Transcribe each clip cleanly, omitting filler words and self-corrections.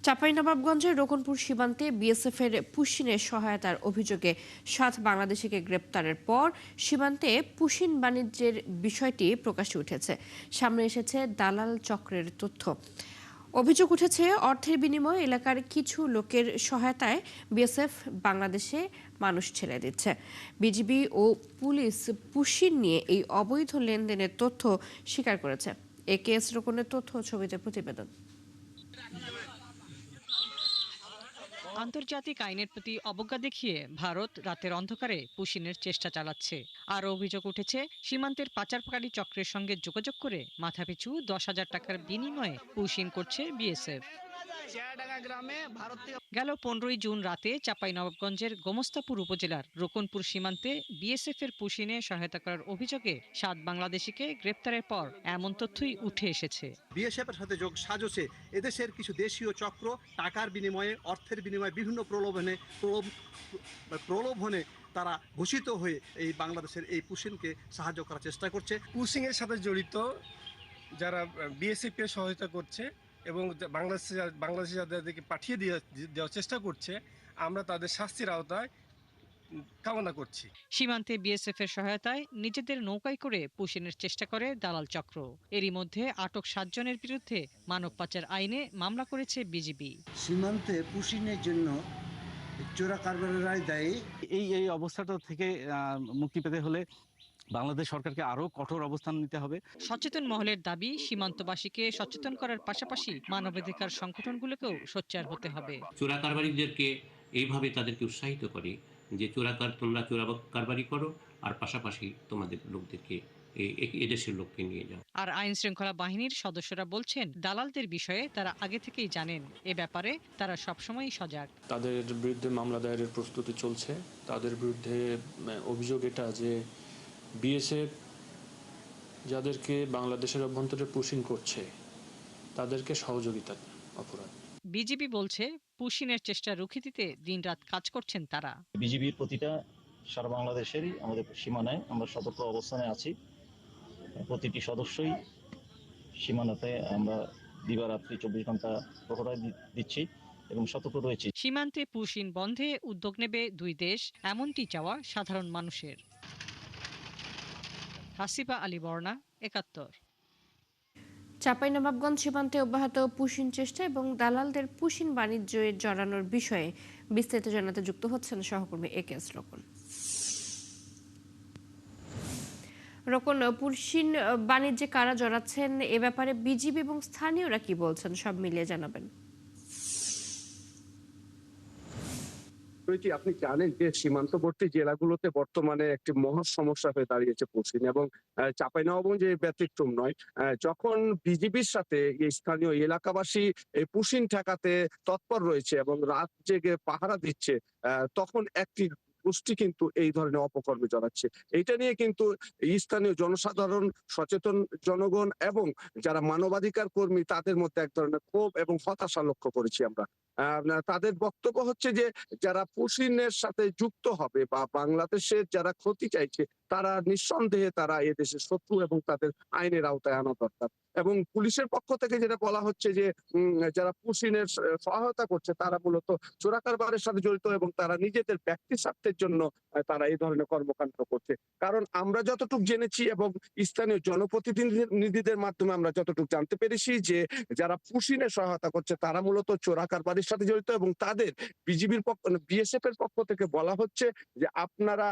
চাঁপাইনবাবগঞ্জের রোকনপুর সীমান্তে বিএসএফের পুশিনের সহায়তার অভিযোগে ৭ বাংলাদেশিকে গ্রেপ্তারের পর সীমান্তে পুশিন বাণিজ্যের বিষয়টি প্রকাশ্যে উঠেছে। সামনে এসেছে দালাল চক্রের তথ্য। অভিযোগ উঠেছে, অর্থের বিনিময়ে এলাকার কিছু লোকের সহায়তায় বিএসএফ বাংলাদেশে মানুষ ছেড়ে দিচ্ছে। বিজিবি ও পুলিশ পুশিন নিয়ে এই অবৈধ লেনদেনের তথ্য স্বীকার করেছে। একেএস রোকনের তথ্য ও ছবিতে প্রতিবেদন। আন্তর্জাতিক আইনের প্রতি অবজ্ঞা দেখিয়ে ভারত রাতের অন্ধকারে পুশিনের চেষ্টা চালাচ্ছে। আর অভিযোগ উঠেছে, সীমান্তের পাচারকারী চক্রের সঙ্গে যোগাযোগ করে মাথাপিছু 10,000 টাকার বিনিময়ে পুশিন করছে বিএসএফ। গেল 15ই জুন রাতে চাঁপাইনবাবগঞ্জের গোমস্তাপুর উপজেলার রোকনপুর সীমান্তে বিএসএফ এর পুশিনে সহায়তা করার অভিযোগে 7 বাংলাদেশিকে গ্রেপ্তারের পর এমন তথ্যই উঠে এসেছে। বিএসএফ এর সাথে যোগ সাজসে এদেশের কিছু দেশীয় চক্র টাকার বিনিময়ে, অর্থের বিনিময়ে বিভিন্ন প্রলোভনে তারা ঘোষিত হয়ে এই বাংলাদেশের এই পুশিনকে সাহায্য করার চেষ্টা করছে। পুশিং এর সাথে জড়িত যারা বিএসএফ কে সহায়তা করছে এবং বাংলাদেশে যাদেরকে পাঠিয়ে দেওয়ার চেষ্টা করছে, আমরা তাদের শাস্তির আওতায় কামনা করছি। সীমান্তে বিএসএফ এর সহায়তায় নিজেদের নৌকায় করে পুশিনের চেষ্টা করে দালাল চক্র। এরই মধ্যে আটক 7 জনের বিরুদ্ধে মানব পাচার আইনে মামলা করেছে বিজিবি। সীমান্তে পুশিনের জন্য চোরা কারবারেরাই দায়ী। এই অবস্থাটা থেকে মুক্তি পেতে হলে বাংলাদেশ সরকারকে আরো কঠোর অবস্থান নিতে হবে। সচেতন মহলের দাবি, সীমান্তবাসীকে সচেতন করার পাশাপাশি মানবাধিকার সংগঠনগুলোকেও সোচ্চার হতে হবে। চোরা কারবারিদেরকে এইভাবে তাদেরকে উৎসাহিত করে যে তোমরা চোরা কারবারি করো, আর পাশাপাশি তোমাদের লোকদেরকে এদেশের লোককে নিয়ে যাও। আর আইন শৃঙ্খলা বাহিনীর সদস্যরা বলছেন, দালালদের বিষয়ে তারা আগে থেকেই জানেন। এ ব্যাপারে তারা সবসময়ই সজাগ। তাদের বিরুদ্ধে মামলা দায়েরের প্রস্তুতি চলছে। তাদের বিরুদ্ধে অভিযোগ এটা যে বিএসএফ যাদেরকে বাংলাদেশের অভ্যন্তরে পুশিং করছে তাদেরকে সহযোগিতা অপরাধ। বিজিবি বলছে, পুশিনের চেষ্টা রুখে দিতে দিনরাত কাজ করছেন তারা। বিজিবির প্রতিটা সারা বাংলাদেশেরই আমাদের সীমানায় আমরা সতর্ক অবস্থানে আছি। প্রতিটি সদস্যই সীমানাতে আমরা দিবারাত্রি 24 ঘন্টা প্রহরায় দিচ্ছি এবং সতর্ক রয়েছি। সীমান্তে পুশিন বন্ধে উদ্যোগ নেবে দুই দেশ, এমনটি চাওয়া সাধারণ মানুষের। হাসিবা আলী বর্ণা, ৭১। চাঁপাইনবাবগঞ্জ সীমান্তে অব্যাহত পুশিন চেষ্টা এবং দালালদের পুশিন বাণিজ্যে জড়ানোর বিষয়ে বিস্তারিত জানাতে যুক্ত হচ্ছেন সহকর্মী একেএস রোকন। রোকন, পুশিন বাণিজ্যে কারা জড়াচ্ছেন, এ ব্যাপারে বিজিবি এবং স্থানীয়রা কি বলছেন, সব মিলিয়ে জানাবেন। আপনি জানেন যে সীমান্তবর্তী জেলাগুলোতে বর্তমানে একটি মহা সমস্যা হয়ে দাঁড়িয়েছে পুশিন, এবং চাঁপাইনবাবগঞ্জ এই ব্যতিক্রম নয়। যখন বিজিবির সাথে এই স্থানীয় এলাকাবাসী এই পুশিন ঠেকাতে তৎপর রয়েছে এবং রাত জেগে পাহারা দিচ্ছে, তখন একটি গোষ্ঠী কিন্তু এই ধরনের অপকর্মে জড়াচ্ছে। এটা নিয়ে কিন্তু স্থানীয় জনসাধারণ, সচেতন জনগণ এবং যারা মানবাধিকার কর্মী তাদের মধ্যে এক ধরনের ক্ষোভ এবং হতাশা লক্ষ্য করেছি আমরা। তাদের বক্তব্য হচ্ছে যে যারা পুশিনের সাথে যুক্ত হবে বা বাংলাদেশের যারা ক্ষতি চাইছে, তারা নিঃসন্দেহে তারা এদেশের শত্রু এবং তাদের আইনের আওতায় আনা দরকার। এবং পুলিশের পক্ষ থেকে যেটা বলা হচ্ছে যে যারা পুশিনের সহায়তা করছে তারা মূলত চোরাকারবারের সাথে জড়িত এবং তারা নিজেদের ব্যক্তি স্বার্থের জন্য তারা এই ধরনের কর্মকাণ্ড করছে। কারণ আমরা যতটুকু জেনেছি এবং স্থানীয় জনপ্রতিনিধিদের মাধ্যমে আমরা যতটুকু জানতে পেরেছি যে যারা পুশিনের সহায়তা করছে তারা মূলত চোরাকারবারির সাথে জড়িত এবং তাদের বিএসএফ এর পক্ষ থেকে বলা হচ্ছে যে আপনারা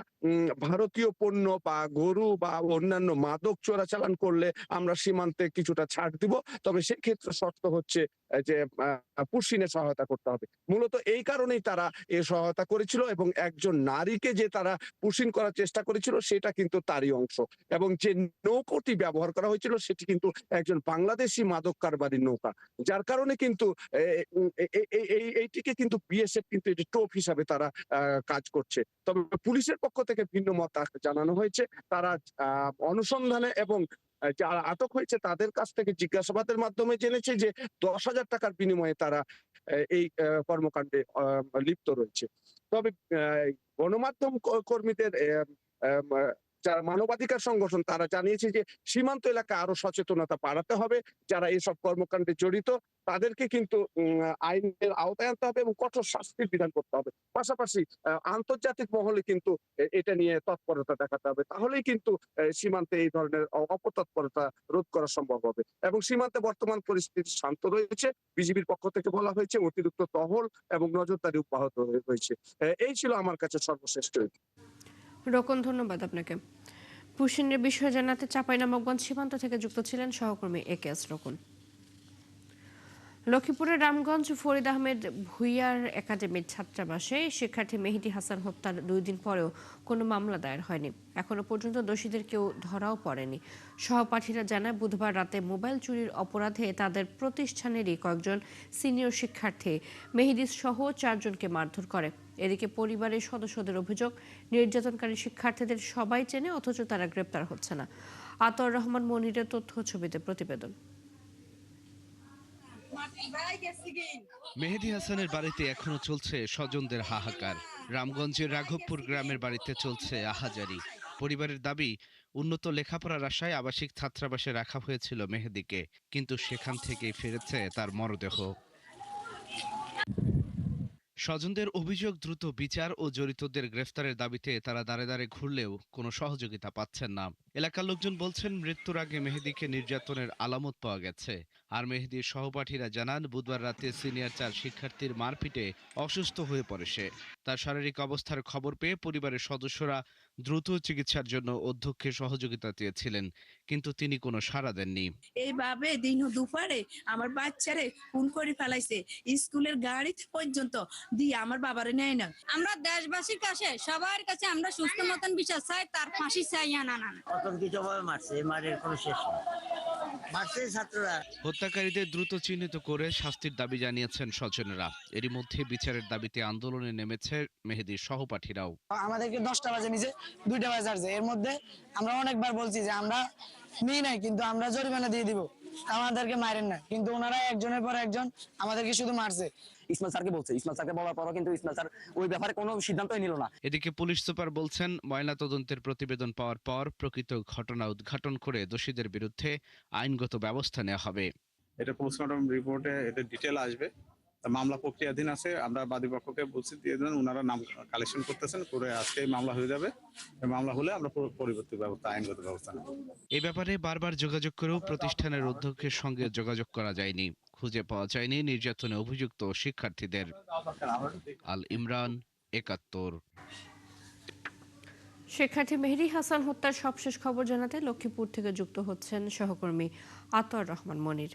ভারতীয় পণ্য বা গরু বা অন্যান্য মাদক চোরাচালান করলে আমরা সীমান্তে কিছুটা ছাড় দিব, তবে সেক্ষেত্রে শর্ত হচ্ছে যে পুশিনের সহায়তা করতে হবে। মূলত এই কারণেই তারা এ সহায়তা করেছিল এবং একজন নারীকে যে তারা পুশিন করার চেষ্টা করেছিল সেটা কিন্তু তারই অংশ, এবং যে নৌকাটি ব্যবহার করা হয়েছিল সেটি কিন্তু একজন বাংলাদেশি মাদক কারবারির নৌকা, যার কারণে কিন্তু এইটিকে কিন্তু বিএসএফ কিন্তু এটি টোপ হিসাবে তারা কাজ করছে। তবে পুলিশের পক্ষ থেকে ভিন্ন মত জানানো হয়েছে। তারা অনুসন্ধানে এবং যারা আটক হয়েছে তাদের কাছ থেকে জিজ্ঞাসাবাদের মাধ্যমে জেনেছে যে 10,000 টাকার বিনিময়ে তারা এই কর্মকাণ্ডে লিপ্ত রয়েছে। তবে গণমাধ্যম কর্মীদের যারা মানবাধিকার সংগঠন তারা জানিয়েছে যে সীমান্ত এলাকায় আরো সচেতনতা বাড়াতে হবে। যারা এসব কর্মকাণ্ডে জড়িত তাদেরকে কিন্তু আইনের আওতায় আনতে হবে এবং কঠোর শাস্তির বিধান করতে হবে। পাশাপাশি আন্তর্জাতিক মহলে কিন্তু এটা নিয়ে তৎপরতা দেখাতে হবে। তাহলেই কিন্তু সীমান্তে এই ধরনের অপতৎপরতা রোধ করা সম্ভব হবে। এবং সীমান্তে বর্তমান পরিস্থিতি শান্ত রয়েছে। বিজিবির পক্ষ থেকে বলা হয়েছে অতিরিক্ত টহল এবং নজরদারি অব্যাহত হয়েছে। এই ছিল আমার কাছে সর্বশেষ। রোকন, ধন্যবাদ আপনাকে। পুশিনের বিষয়ে জানাতে চাঁপাইনবাবগঞ্জ সীমান্ত থেকে যুক্ত ছিলেন সহকর্মী একেএস রোকন। লক্ষ্মীপুরের রামগঞ্জ ফরিদ আহমেদ ভুইয়ার একাডেমির ছাত্রাবাসে শিক্ষার্থী মেহেদী হাসান হত্যার 2 দিন পরেও কোনো মামলা দায়ের হয়নি। এখনো পর্যন্ত দোষীদের কেউ ধরাও পড়েনি। সহপাঠীরা জানায় বুধবার রাতে মোবাইল চুরির অপরাধে তাদের প্রতিষ্ঠানেরই কয়েকজন সিনিয়র শিক্ষার্থী মেহেদী সহ 4 জনকে মারধর করে। এদিকে পরিবারের সদস্যদের অভিযোগ, নির্যাতনকারী শিক্ষার্থীদের সবাই চেনে অথচ তারা গ্রেপ্তার হচ্ছে না। আতর রহমান মনিরের তথ্য ছবিতে প্রতিবেদন। মেহেদী হাসানের বাড়িতে এখনো চলছে স্বজনদের হাহাকার। রামগঞ্জের রাঘবপুর গ্রামের বাড়িতে চলছে আহাজারি। পরিবারের দাবি, উন্নত লেখাপড়ার আশায় আবাসিক ছাত্রাবাসে রাখা হয়েছিল মেহেদীকে, কিন্তু সেখান থেকেই ফিরেছে তার মরদেহ। স্বজনদের অভিযোগ, দ্রুত বিচার ও জড়িতদের গ্রেফতারের দাবিতে তারা দাঁড়ে দাঁড়ে ঘুরলেও কোনো সহযোগিতা পাচ্ছেন না। এলাকার লোকজন বলছেন মৃত্যুর আগে মেহেদীকে নির্যাতনের আলামত পাওয়া গেছে। আর মেহেদীর সহপাঠীরা জানান বুধবার রাতে সিনিয়র 4 শিক্ষার্থীর মারপিটে অসুস্থ হয়ে পড়ে সে। তার শারীরিক অবস্থার খবর পেয়ে পরিবারের সদস্যরা দ্রুত চিকিৎসার জন্য অধ্যক্ষের সহযোগিতা চেয়েছিলেন, কিন্তু তিনি কোনো সাড়া দেননি। এইভাবে দিন দুপুরে আমার বাচ্চারে খুন করে ফেলাইছে, স্কুলের গাড়ি পর্যন্ত দিয়ে আমার বাবারে নেয় না। আমরা দেশবাসীর কাছে সবার কাছে আমরা সুস্থ মতন বিচার চাই, তার ফাঁসি চাই। না মারছে, মারের কোনো শেষ নেই। মারছে ছাত্ররা। হত্যাকারীদের দ্রুত চিহ্নিত করে শাস্তির দাবি জানিয়েছেন স্বজনেরা। এরই মধ্যে বিচারের দাবিতে আন্দোলনে নেমেছে মেহেদীর সহপাঠীরাও। আমাদেরকে 10টা বাজে নিচে 2টা বাজে আসছে। এর মধ্যে আমরা অনেকবার বলছি যে আমরা নিই নাই, কিন্তু আমরা জরিমানা দিয়ে দিব, আমাদেরকে মারেন না। কিন্তু ওনারা একজনের পর একজন আমাদেরকে শুধু মারছে। ইসমাইল স্যারকে বলছে, ইসমাইল স্যারকে বলার পরও কিন্তু ইসমাইল স্যার ওই ব্যাপারে কোনো সিদ্ধান্তই নিল না। এদিকে পুলিশ সুপার বলছেন ময়নাতদন্তের প্রতিবেদন পাওয়ার পর প্রকৃত ঘটনা উদ্ঘাটন করে দোষীদের বিরুদ্ধে আইনগত ব্যবস্থা নেওয়া হবে। এটা পোস্টমর্টম রিপোর্টে এটা ডিটেল আসবে। মামলা প্রক্রিয়াধীন আছে, আমরা বাদী পক্ষকে বলছি দিয়ে দেন, ওনারা নাম কালেকশন করতেছেন, করে আজকে মামলা হয়ে যাবে। মামলা হলে আমরা পরবর্তী ব্যবস্থা, আইনগত ব্যবস্থা নেব। এই ব্যাপারে বারবার যোগাযোগ করেও প্রতিষ্ঠানের অধ্যক্ষের সঙ্গে যোগাযোগ করা যায়নি। খুঁজে পাওয়া যায়নি নির্যাতনে অভিযুক্ত শিক্ষার্থীদের। আল ইমরান, ৭১। শিক্ষার্থী মেহেদী হাসান হত্যার সবশেষ খবর জানাতে লক্ষ্মীপুর থেকে যুক্ত হচ্ছেন সহকর্মী আতর রহমান মনির।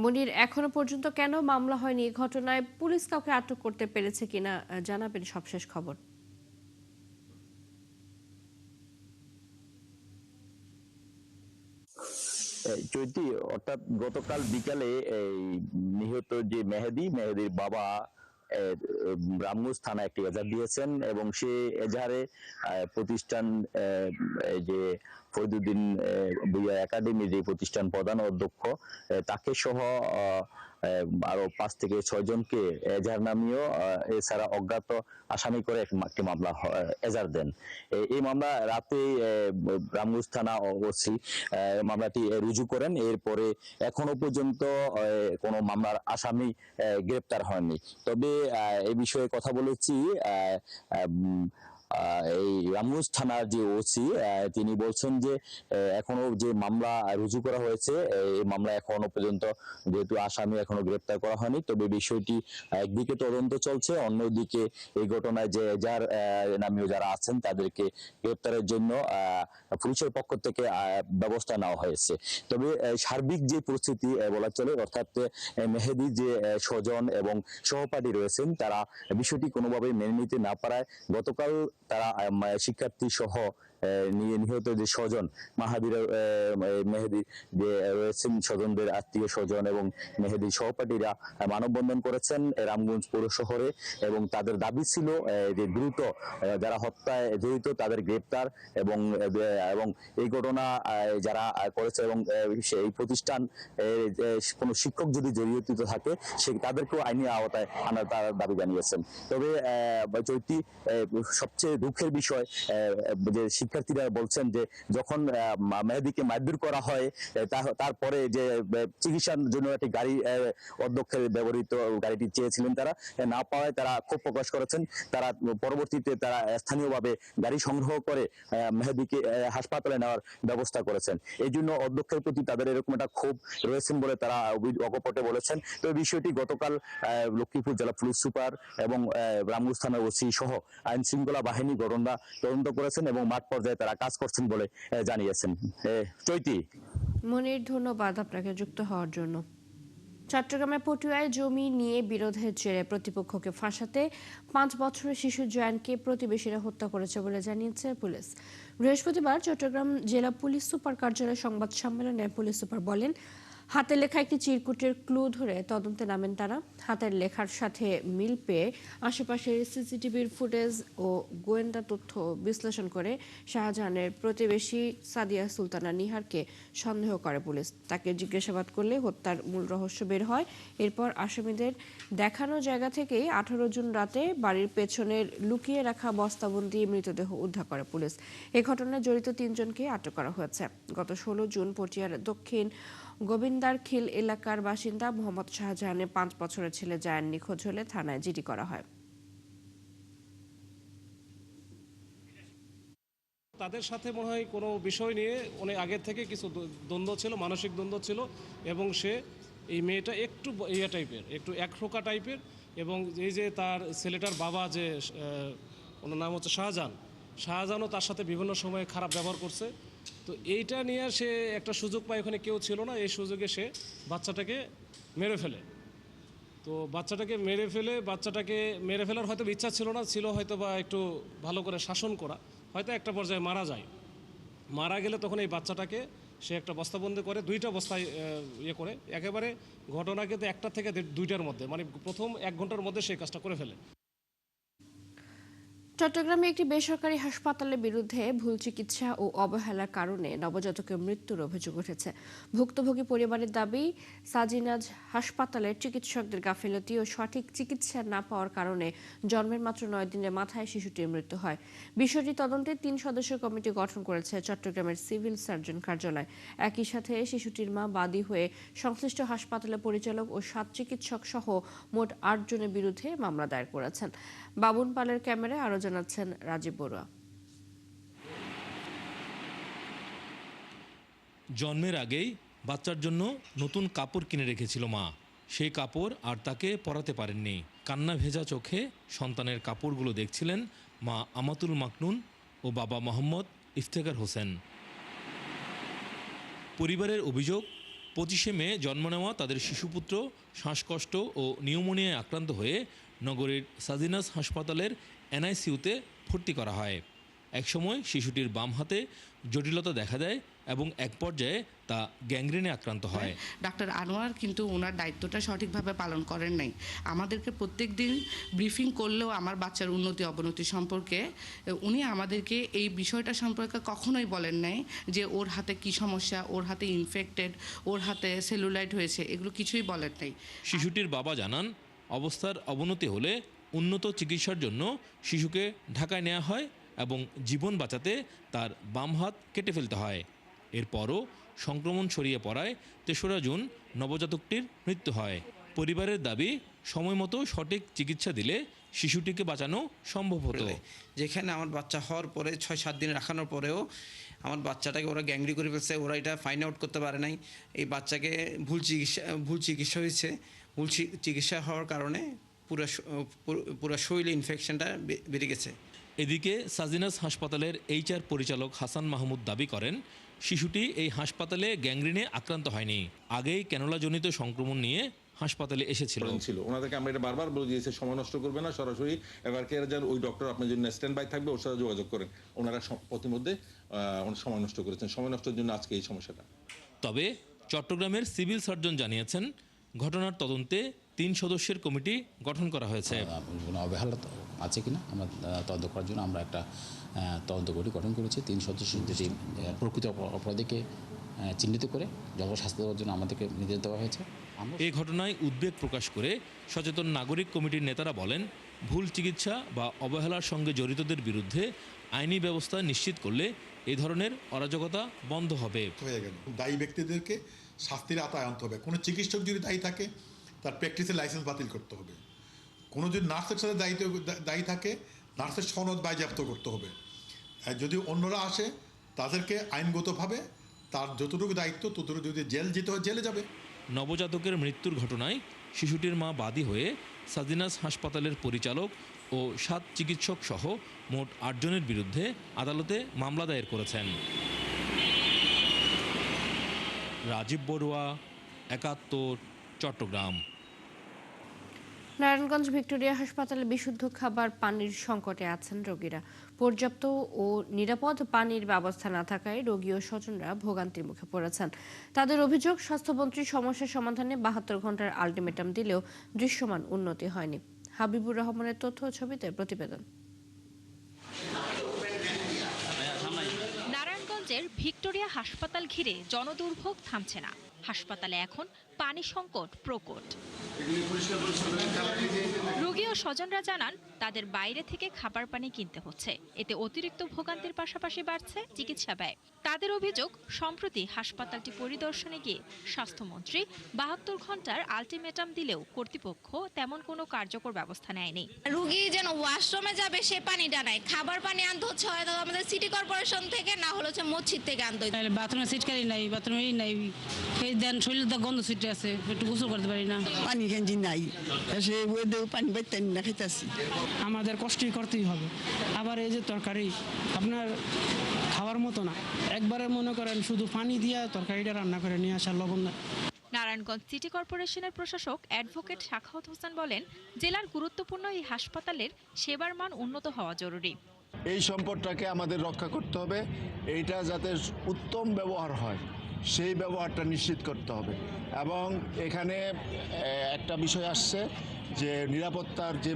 মনির, এখনো পর্যন্ত কেন মামলা হয়নি? এই ঘটনায় পুলিশ কাউকে আটক করতে পেরেছে কিনা জানাবেন সবশেষ খবর। চৈতি, অর্থাৎ গতকাল বিকালে এই নিহত যে মেহেদীর বাবা রামগঞ্জ থানায় একটি এজাহার দিয়েছেন এবং সে এজাহারে প্রতিষ্ঠান যে ফরিদুদ্দিন ভুইয়া একাডেমির যে প্রতিষ্ঠান প্রধান অধ্যক্ষ তাকে সহ আরো 5 থেকে 6 জনকে এজাহার নামিয়েও এছাড়া অজ্ঞাত আসামি করে একটি মামলা এজাহার দেন। এই মামলা রাতে রামগঞ্জ থানা ওসি মামলাটি রুজু করেন। এরপরে এখনো পর্যন্ত কোনো মামলার আসামি গ্রেপ্তার হয়নি। তবে এই বিষয়ে কথা বলেছি এই রামগঞ্জ থানার যে ওসি, তিনি বলছেন যে এখনো যে মামলা রুজু করা হয়েছে এই মামলা এখনো পর্যন্ত যেহেতু আসামি এখনো গ্রেপ্তার করা হয়নি, তবে বিষয়টি একদিকে তদন্ত চলছে, অন্যদিকে এই ঘটনায় যে যার নামীয় যারা আছেন তাদেরকে গ্রেপ্তারের জন্য পুলিশের পক্ষ থেকে ব্যবস্থা নেওয়া হয়েছে। তবে সার্বিক যে পরিস্থিতি বলা চলে, অর্থাৎ মেহেদী যে স্বজন এবং সহপাঠী রয়েছেন তারা বিষয়টি কোনোভাবেই মেনে নিতে না পারায় গতকাল তারা শিক্ষার্থী সহ নিহত যে স্বজন মাহাদির মেহেদি যে রয়েছেন স্বজনদের আত্মীয় স্বজন এবং মেহেদির সহপাঠীরা মানববন্ধন করেছেন রামগঞ্জ পৌর শহরে এবং তাদের দাবি ছিল যে দ্রুত যারা হত্যায় জড়িত তাদের গ্রেপ্তার এবং এই ঘটনা যারা করেছে এবং সেই প্রতিষ্ঠান কোনো শিক্ষক যদি জড়িত থাকে তাদেরকেও আইনি আওতায় আনার তার দাবি জানিয়েছেন। তবে চৈতি সবচেয়ে দুঃখের বিষয় যে শিক্ষার্থীরা বলছেন যে যখন মেহেদিকে মারধর করা হয় তারপরে যে চিকিৎসার জন্য একটি গাড়ি অধ্যক্ষের ব্যবহৃত গাড়িটি চেয়েছিলেন তারা না পাওয়ায় তারা ক্ষোভ প্রকাশ করেছেন। তারা পরবর্তীতে তারা স্থানীয়ভাবে গাড়ি সংগ্রহ করে মেহেদিকে হাসপাতালে নেওয়ার ব্যবস্থা করেছেন। এই জন্য অধ্যক্ষের প্রতি তাদের এরকম একটা ক্ষোভ রয়েছেন বলে তারা অকপটে বলেছেন। তো এই বিষয়টি গতকাল লক্ষ্মীপুর জেলা পুলিশ সুপার এবং রামগঞ্জ থানার ওসি সহ আইন শৃঙ্খলা বাহিনী ঘটনা তদন্ত করেছেন এবং মাঠ পর্যায়ে তারা কাজ করছেন বলে জানিয়েছেন। চৈতি। মনির, ধন্যবাদ আপনাকে যুক্ত হওয়ার জন্য। চট্টগ্রামের পটুয়ায় জমি নিয়ে বিরোধের জেরে প্রতিপক্ষকে ফাঁসাতে 5 বছরের শিশু জয়ানকে প্রতিবেশীরা হত্যা করেছে বলে জানিয়েছে পুলিশ। বৃহস্পতিবার চট্টগ্রাম জেলা পুলিশ সুপার কার্যালয়ে সংবাদ সম্মেলনে পুলিশ সুপার বলেন, হাতে লেখা একটি চিরকুটের ক্লু ধরে তদন্তে নামেন তারা। হাতের লেখার সাথে মিল পেয়ে আশেপাশের সিসিটিভির ফুটেজ ও গোয়েন্দা তথ্য বিশ্লেষণ করে শাহজাহানের প্রতিবেশী সাদিয়া সুলতানা নিহারকে সন্দেহ করে পুলিশ। তাকে জিজ্ঞাসাবাদ করলে হত্যার মূল রহস্য বের হয়। এরপর আসামিদের দেখানো জায়গা থেকেই 18 জুন রাতে বাড়ির পেছনের লুকিয়ে রাখা বস্তাবন্দি মৃতদেহ উদ্ধার করে পুলিশ। এই ঘটনায় জড়িত 3 জনকে আটক করা হয়েছে। গত 16 জুন পটিয়ার দক্ষিণ গোবিন্দারখিল এলাকার বাসিন্দা মোহাম্মদ শাহজাহানের 5 বছরের ছেলে জায়ান নিখোঁজ হলে থানায় জিডি করা হয়। তাদের সাথে মনে হয় কোনো বিষয় নিয়ে অনেক আগের থেকে কিছু দ্বন্দ্ব ছিল, মানসিক দ্বন্দ্ব ছিল এবং সে এই মেয়েটা একটু টাইপের, একটু একরোকা টাইপের এবং এই যে তার ছেলেটার বাবা যে ওনার নাম হচ্ছে শাহজাহানও তার সাথে বিভিন্ন সময়ে খারাপ ব্যবহার করছে। তো এইটা নিয়ে সে একটা সুযোগ পায়, ওখানে কেউ ছিল না, এই সুযোগে সে বাচ্চাটাকে মেরে ফেলে। তো বাচ্চাটাকে মেরে ফেলার হয়তো ইচ্ছা ছিল না, ছিল হয়তো বা একটু ভালো করে শাসন করা, হয়তো একটা পর্যায়ে মারা যায়। মারা গেলে তখন এই বাচ্চাটাকে সে একটা বস্তাবন্দি করে, 2টা বস্তায় করে একেবারে ঘটনা কিন্তু 1টা থেকে 2টার মধ্যে, মানে প্রথম 1 ঘন্টার মধ্যে সেই কাজটা করে ফেলে। চট্টগ্রামে একটি বেসরকারি হাসপাতালের বিরুদ্ধে ভুল চিকিৎসা ও অবহেলার কারণে নবজাতকের মৃত্যুর অভিযোগ উঠেছে। ভুক্তভোগী পরিবারের দাবি, সাজিনাজ হাসপাতালের চিকিৎসকদের গাফিলতি ও সঠিক চিকিৎসা না পাওয়ার কারণে জন্মের মাত্র 9 দিনের মাথায় শিশুটির মৃত্যু হয়। বিষয়টি তদন্তে 3 সদস্যের কমিটি গঠন করেছে চট্টগ্রামের সিভিল সার্জন কার্যালয়। একই সাথে শিশুটির মা বাদী হয়ে সংশ্লিষ্ট হাসপাতালের পরিচালক ও 7 চিকিৎসক সহ মোট 8 জনের বিরুদ্ধে মামলা দায়ের করেছেন। বাবুন পালের ক্যামেরায় আরো জানাচ্ছেন রাজীব বড়ুয়া। জন্মের আগেই বাচ্চার জন্য নতুন কাপড় কিনে রেখেছিল মা। সেই কাপড় আর তাকে পরাতে পারেননি। কান্না ভেজা চোখে সন্তানের কাপড়গুলো দেখছিলেন মা আমাতুল মাকনুন ও বাবা মোহাম্মদ ইফতেখার হোসেন। পরিবারের অভিযোগ, 25শে মে জন্ম নেওয়া তাদের শিশুপুত্র শ্বাসকষ্ট ও নিউমোনিয়ায় আক্রান্ত হয়ে নগরীর সাজিনাস হাসপাতালের এনআইসিইউতে ভর্তি করা হয়। একসময় শিশুটির বাম হাতে জটিলতা দেখা দেয় এবং এক পর্যায়ে তা গ্যাংগ্রিনে আক্রান্ত হয়। ডাক্তার আনোয়ার কিন্তু ওনার দায়িত্বটা সঠিকভাবে পালন করেন নাই। আমাদেরকে প্রত্যেক দিন ব্রিফিং করলেও আমার বাচ্চার উন্নতি অবনতি সম্পর্কে উনি আমাদেরকে এই বিষয়টা সম্পর্কে কখনোই বলেন নাই যে ওর হাতে কি সমস্যা, ওর হাতে ইনফেক্টেড, ওর হাতে সেলুলাইট হয়েছে, এগুলো কিছুই বলেন নাই। শিশুটির বাবা জানান, অবস্থার অবনতি হলে উন্নত চিকিৎসার জন্য শিশুকে ঢাকায় নেওয়া হয় এবং জীবন বাঁচাতে তার বাম হাত কেটে ফেলতে হয়। এরপরও সংক্রমণ ছড়িয়ে পড়ায় 3রা জুন নবজাতকটির মৃত্যু হয়। পরিবারের দাবি, সময়মতো সঠিক চিকিৎসা দিলে শিশুটিকে বাঁচানো সম্ভব হতো। যেখানে আমার বাচ্চা হওয়ার পরে 6-7 দিন রাখানোর পরেও আমার বাচ্চাটাকে ওরা গ্যাংরি করে ফেলছে, ওরা এটা ফাইন্ড আউট করতে পারে নাই। এই বাচ্চাকে ভুল চিকিৎসা হয়েছে। ভুল চিকিৎসা হওয়ার কারণে পুরো শরীরে ইনফেকশনটা বেড়ে গেছে। এদিকে সাজিনাস হাসপাতালের HR পরিচালক হাসান মাহমুদ দাবি করেন, শিশুটি এই হাসপাতালে গ্যাংগ্রিনে আক্রান্ত হয়নি। আগেই ক্যানোলাজনিত সংক্রমণ নিয়ে হাসপাতালে এসেছিল। ওনাদেরকে আমরা এটা বারবার বলে দিয়েছি, সময় নষ্ট করবে না, সরাসরি এভারকেয়ার যান, ওই ডক্টর আপনার জন্য স্ট্যান্ড বাই থাকবে, ওর সাথে যোগাযোগ করেন। ওনারা প্রতিমধ্যে সময় নষ্ট করেছেন, সময় নষ্টের জন্য আজকে এই সমস্যাটা। তবে চট্টগ্রামের সিভিল সার্জন জানিয়েছেন, ঘটনার তদন্তে 3 সদস্যের কমিটি গঠন করা হয়েছে। কোনো অবহেলা আছে কিনা আমরা তদন্ত করার জন্য আমরা একটা তদন্ত কমিটি গঠন করেছি। 3 সদস্যের যেটি প্রকৃত অপরাধীকে চিহ্নিত করে জনশাস্তি দেওয়ার জন্য আমাদেরকে নির্দেশ দেওয়া হয়েছে। এই ঘটনায় উদ্বেগ প্রকাশ করে সচেতন নাগরিক কমিটির নেতারা বলেন, ভুল চিকিৎসা বা অবহেলার সঙ্গে জড়িতদের বিরুদ্ধে আইনি ব্যবস্থা নিশ্চিত করলে এই ধরনের অরাজকতা বন্ধ হবে। দায়ী ব্যক্তিদেরকে শাস্তির আওতায় আনতে হবে। কোনো চিকিৎসক যদি দায়ী থাকে তার প্র্যাকটিসের লাইসেন্স বাতিল করতে হবে। কোনো যদি নার্সের সাথে দায়ী থাকে নার্সের সনদ বাজেয়াপ্ত করতে হবে। যদি অন্যরা আসে তাদেরকে আইনগতভাবে তার যতটুকু দায়িত্ব ততটুকু, যদি জেল যেতে হয় জেলে যাবে। নবজাতকের মৃত্যুর ঘটনায় শিশুটির মা বাদী হয়ে সাজিনাস হাসপাতালের পরিচালক ও 7 চিকিৎসক সহ মোট 8 জনের বিরুদ্ধে আদালতে মামলা দায়ের করেছেন। রাজীব বড়ুয়া, 71, চট্টগ্রাম। নারায়ণগঞ্জ ভিক্টোরিয়া হাসপাতালে বিশুদ্ধ খাবার পানির সংকটে আছেন রোগীরা। পর্যাপ্ত ও নিরাপদ পানির ব্যবস্থা না থাকায় রোগী ও স্বজনরা ভোগান্তির মুখে পড়েছেন। তাদের অভিযোগ, স্বাস্থ্যমন্ত্রী সমস্যার সমাধানে 72 ঘন্টার আলটিমেটাম দিলেও দৃশ্যমান উন্নতি হয়নি। হাবিবুর রহমানের তথ্য ও ছবিতে প্রতিবেদন। নারায়ণগঞ্জের ভিক্টোরিয়া হাসপাতাল ঘিরে জনদুর্ভোগ থামছে না। হাসপাতালে এখন পানি সংকট প্রকট। রোগী ও স্বজনরা জানান, তাদের বাইরে থেকে খাবার পানি কিনতে হচ্ছে। এতে অতিরিক্ত ভোগান্তির পাশাপাশি বাড়ছে চিকিৎসা ব্যয়। তাদের অভিযোগ, সম্প্রতি হাসপাতালটি পরিদর্শনে গিয়ে স্বাস্থ্যমন্ত্রী 72 ঘন্টার আলটিমেটাম দিলেও কর্তৃপক্ষ তেমন কোনো কার্যকর ব্যবস্থা নেয়নি। রোগী যেন ওয়াশরুমে যাবে সে পানিটা নাই, খাবার পানি আনতে হচ্ছে হয়তো আমাদের সিটি কর্পোরেশন থেকে, না হলে হচ্ছে মসজিদ থেকে আনতে হচ্ছে। বাথরুমে সিটকারি নাই, বাথরুমে নাই, এই দেন শরীর গন্ধ ছিটে আছে, একটু গোসল করতে পারি না, পানি গেঞ্জি নাই, সে পানি বাইতে না খাইতেছি। আমাদের কষ্টই করতেই হবে। আবার এই যে তরকারি আপনার খাওয়ার মতো না, একবারে মনে করেন শুধু পানি দিয়া তরকারিটা রান্না করে নিয়ে আসার লবণ না। নারায়ণগঞ্জ সিটি কর্পোরেশনের প্রশাসক অ্যাডভোকেট সাখাওয়াত হোসেন বলেন, জেলার গুরুত্বপূর্ণ এই হাসপাতালের সেবার মান উন্নত হওয়া জরুরি। এই সম্পদটাকে আমাদের রক্ষা করতে হবে, এইটা যাতে উত্তম ব্যবহার হয় সেই ব্যবহারটা নিশ্চিত করতে হবে। এবং এখানে একটা বিষয় আসছে যে নিরাপত্তার যে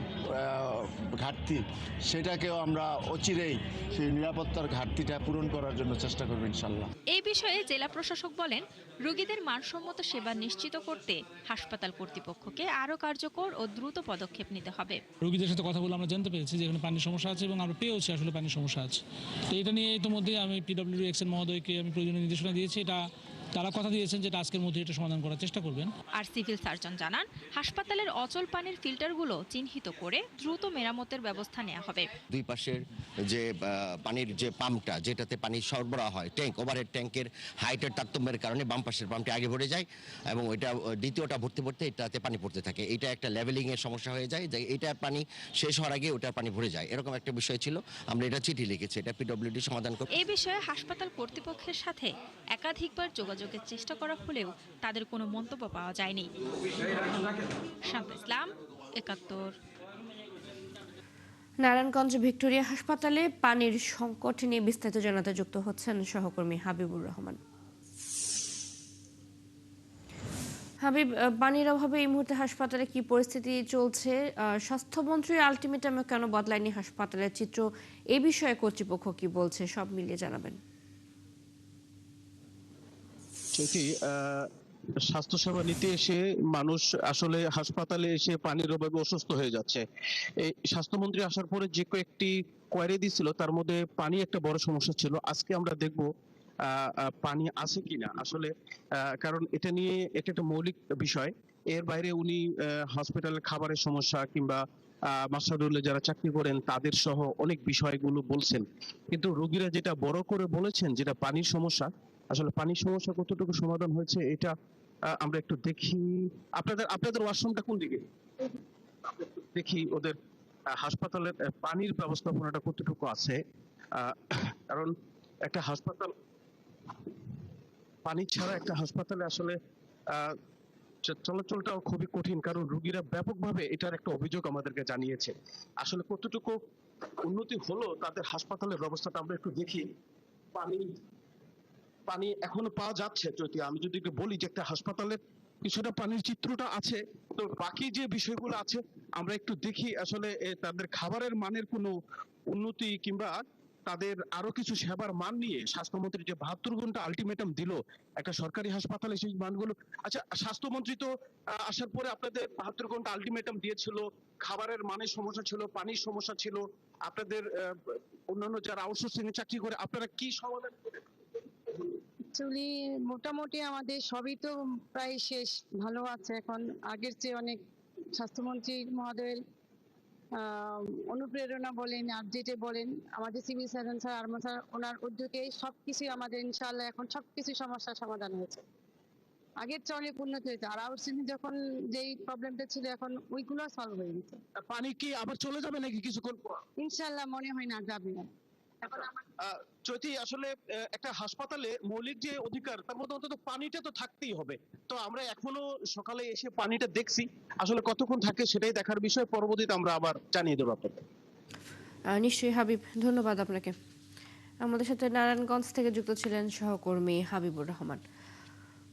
ঘাটতি, সেটাকেও আমরা অচিরেই সেই নিরাপত্তার ঘাটতিটা পূরণ করার জন্য চেষ্টা করব ইনশাল্লাহ। এই বিষয়ে জেলা প্রশাসক বলেন, রোগীদের মানসম্মত সেবা নিশ্চিত করতে হাসপাতাল কর্তৃপক্ষকে আরও কার্যকর ও দ্রুত পদক্ষেপ নিতে হবে। রোগীদের সাথে কথা বলে আমরা জানতে পেরেছি যে এখানে পানির সমস্যা আছে এবং আমরা পেয়েছি আসলে পানির সমস্যা আছে। তো এটা নিয়ে ইতিমধ্যে আমি PWD-এর মহোদয়কে আমি প্রয়োজনীয় নির্দেশনা দিয়েছি। এটা তারা কথা দিয়েছেন যে আজকের মধ্যে এটা সমাধান করার চেষ্টা করবেন। আর সিভিল সার্জন জানান, হাসপাতালের অচল পানির ফিল্টারগুলো চিহ্নিত করে দ্রুত মেরামতের ব্যবস্থা নেওয়া হবে। দুই পাশের যে পানির যে পাম্পটা, যেটাতে পানি সরবরাহ হয়, ট্যাঙ্ক, ওভারহেড ট্যাঙ্কের হাইটের তারতম্যের কারণে বাম পাশের পাম্পটি আগে ভরে যায় এবং ওইটা দ্বিতীয়টা ভরতে ভরতে এটাতে পানি পড়তে থাকে। এটা একটা লেভেলিং এর সমস্যা হয়ে যায়, যে এটার পানি শেষ হওয়ার আগে ওটার পানি ভরে যায়, এরকম একটা বিষয় ছিল। আমরা এটা চিঠি লিখেছি, এটা PWD সমাধান করবে। এই বিষয়ে হাসপাতাল কর্তৃপক্ষের সাথে একাধিকবার যোগাযোগের চেষ্টা করা হলেও তাদের কোনো মন্তব্য পাওয়া যায়নি। শান্ত ইসলাম, 71। নারায়ণগঞ্জ ভিক্টোরিয়া হাসপাতালে পানির সংকট নিয়ে বিস্তারিত জানাতে যুক্ত হচ্ছেন সহকর্মী হাবিবুর রহমান। হাবিব, পানির অভাবে এই মুহূর্তে হাসপাতালে কি পরিস্থিতি চলছে? স্বাস্থ্যমন্ত্রীর আলটিমেটামে কেন বদলায়নি হাসপাতালের চিত্র? এই বিষয়ে কর্তৃপক্ষ কি বলছে, সব মিলিয়ে জানাবেন। স্বাস্থ্যসেবা নিতে এসে মানুষ আসলে হাসপাতালে এসে পানির অভাবে অসুস্থ হয়ে যাচ্ছে। এই স্বাস্থ্যমন্ত্রী আসার পরে যে কয়েকটি কোয়ারি দিয়েছিল তার মধ্যে পানি একটা বড় সমস্যা ছিল। আজকে আমরা দেখব পানি আছে কিনা আসলে, কারণ এটা নিয়ে এটা একটা মৌলিক বিষয়। এর বাইরে উনি হসপিটালের খাবারের সমস্যা কিংবা মাস্টাররুলে যারা চাকরি করেন তাদের সহ অনেক বিষয়গুলো বলছেন, কিন্তু রোগীরা যেটা বড় করে বলেছেন যেটা পানির সমস্যা, আসলে পানির সমস্যা কতটুকু সমাধান হয়েছে এটা আমরা একটু দেখি। আপনাদের ওয়াশরুমটা কোন দিকে? দেখি ওদের হাসপাতালের পানির ব্যবস্থাপনাটা কতটুকু আছে, কারণ একটা হাসপাতাল পানি ছাড়া একটা হাসপাতালে আসলে চলাচলটাও খুবই কঠিন, কারণ রোগীরা ব্যাপকভাবে এটার একটা অভিযোগ আমাদেরকে জানিয়েছে। আসলে কতটুকু উন্নতি হলো তাদের হাসপাতালের ব্যবস্থাটা আমরা একটু দেখি। পানি এখনো পাওয়া যাচ্ছে। যদি আমি যদি একটু বলি যে একটা হাসপাতালের কিছুটা পানির চিত্রটা আছে, তো বাকি যে বিষয়গুলো আছে আমরা একটু দেখি। আসলে তাদের খাবারের মানের কোনো উন্নতি কিংবা তাদের আরো কিছু সেবার মান নিয়ে স্বাস্থ্যমন্ত্রী যে 72 ঘন্টা আলটিমেটাম দিল একটা সরকারি হাসপাতালে, সেই মানগুলো। আচ্ছা, স্বাস্থ্যমন্ত্রী তো আসার পরে আপনাদের 72 ঘন্টা আলটিমেটাম দিয়েছিল, খাবারের মানের সমস্যা ছিল, পানির সমস্যা ছিল, আপনাদের অন্যান্য যারা আউটসোর্সিং এ চাকরি করে আপনারা কি সমাধান করেন? অ্যাকচুয়ালি মোটামুটি আমাদের সবই তো প্রায় শেষ, ভালো আছে এখন, আগের চেয়ে অনেক। স্বাস্থ্যমন্ত্রী মহোদয়ের অনুপ্রেরণা বলেন আর যেটা বলেন, আমাদের civil surgeon sir Arman sir ওনার উদ্যোগে সবকিছু আমাদের ইনশাআল্লাহ এখন সবকিছু সমস্যার সমাধান হয়েছে। আগের চেয়ে অনেক উন্নতি হয়েছে। আর আউটসোর্সিং যখন যেই প্রবলেমটা ছিল এখন ওইগুলো সলভ হয়ে গেছে। পানি কি আবার চলে যাবে নাকি কিছুক্ষণ পর? ইনশাআল্লাহ মনে হয় না যাবে না। যদি আসলে একটা হাসপাতালে মৌলিক যে অধিকার তার মধ্যে অন্তত পানিটা তো থাকতেই হবে। তো আমরা এখনো সকালে এসে পানিটা দেখছি, আসলে কতক্ষণ থাকে সেটাই দেখার বিষয়। পরবর্তীতে আমরা আবার জানিয়ে দেবো আপনাকে। নিশ্চয়ই হাবিব, ধন্যবাদ আপনাকে। আমাদের সাথে নারায়ণগঞ্জ থেকে যুক্ত ছিলেন সহকর্মী হাবিবুর রহমান।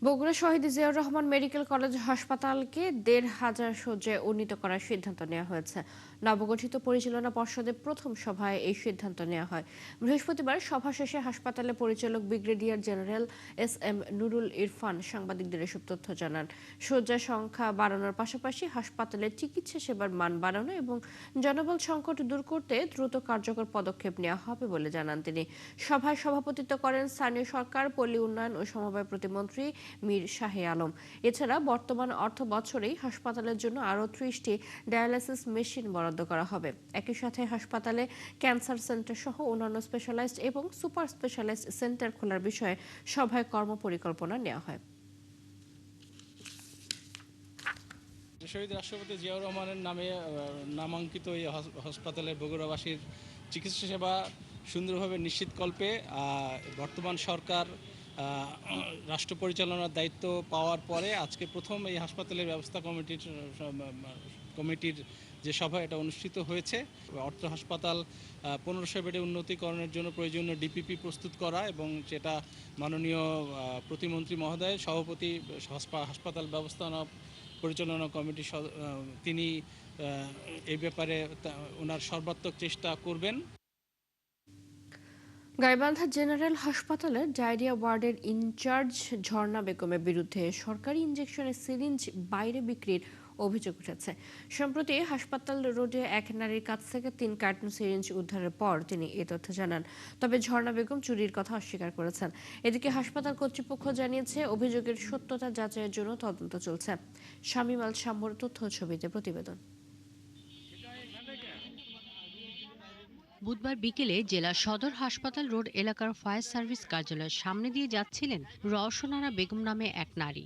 বগুড়া শহীদ জিয়াউর রহমান মেডিকেল কলেজ হাসপাতালকে ১৫০০ শয্যায় উন্নীত করার সিদ্ধান্ত নেওয়া হয়েছে। নবগঠিত পরিচালনা পর্ষদের প্রথম সভায় এই সিদ্ধান্ত নেওয়া হয়। বৃহস্পতিবার সভা শেষে হাসপাতালের পরিচালক brigadier general SM Nurul Irfan সাংবাদিকদের এসব তথ্য জানান। শয্যা সংখ্যা বাড়ানোর পাশাপাশি হাসপাতালের চিকিৎসা সেবার মান বাড়ানো এবং জনবল সংকট দূর করতে দ্রুত কার্যকর পদক্ষেপ নেওয়া হবে বলে জানান তিনি। সভায় সভাপতিত্ব করেন স্থানীয় সরকার, পল্লী উন্নয়ন ও সমবায় প্রতিমন্ত্রী মীর শাহে আলম। এছাড়া বর্তমান অর্থ বছরেই হাসপাতালের জন্য আরও ৩০টি ডায়ালাইসিস মেশিন বরাদ্দ করা হবে। একই সাথে হাসপাতালে ক্যান্সার সেন্টার সহ অন্যান্য স্পেশালাইজড এবং সুপার স্পেশালাইজড সেন্টার খোলার বিষয়ে সভায় কর্মপরিকল্পনা নেওয়া হয়। শহীদ রাষ্ট্রপতি জিয়াউর রহমানের নামে নামাঙ্কিত এই হাসপাতালে বগুড়াবাসীর চিকিৎসা সেবা সুন্দরভাবে নিশ্চিতকল্পে বর্তমান সরকার রাষ্ট্র পরিচালনার দায়িত্ব পাওয়ার পরে আজকে প্রথম এই হাসপাতালের ব্যবস্থা কমিটির যে সভা এটা অনুষ্ঠিত হয়েছে। অর্থ হাসপাতাল 1500 বেডে উন্নতিকরণের জন্য প্রয়োজনীয় ডিপিপি প্রস্তুত করা এবং যেটা মাননীয় প্রতিমন্ত্রী মহোদয় সভাপতি হাসপাতাল ব্যবস্থাপনা পরিচালনা কমিটি তিনি এই ব্যাপারে ওনার সর্বাত্মক চেষ্টা করবেন। গাইবান্ধা জেনারেল হাসপাতালের ডায়রিয়া ওয়ার্ডের ইনচার্জ ঝর্ণা বেগমের বিরুদ্ধে সরকারি ইনজেকশনের সিরিঞ্জ বাইরে বিক্রির অভিযোগ উঠেছে। সম্প্রতি হাসপাতাল রোডে এক নারীর কাছ থেকে 3 কার্টন সিরিঞ্জ উদ্ধারের পর তিনি এ তথ্য জানান। তবে ঝর্ণা বেগম চুরির কথা অস্বীকার করেছেন। এদিকে হাসপাতাল কর্তৃপক্ষ জানিয়েছে অভিযোগের সত্যতা যাচাইয়ের জন্য তদন্ত চলছে। শামীম আল শাম্মুর তথ্য ছবিতে প্রতিবেদন। বুধবার বিকেলে জেলা সদর হাসপাতাল রোড এলাকার ফায়ার সার্ভিস কার্যালয়ের সামনে দিয়ে যাচ্ছিলেন রওশনারা বেগম নামে এক নারী।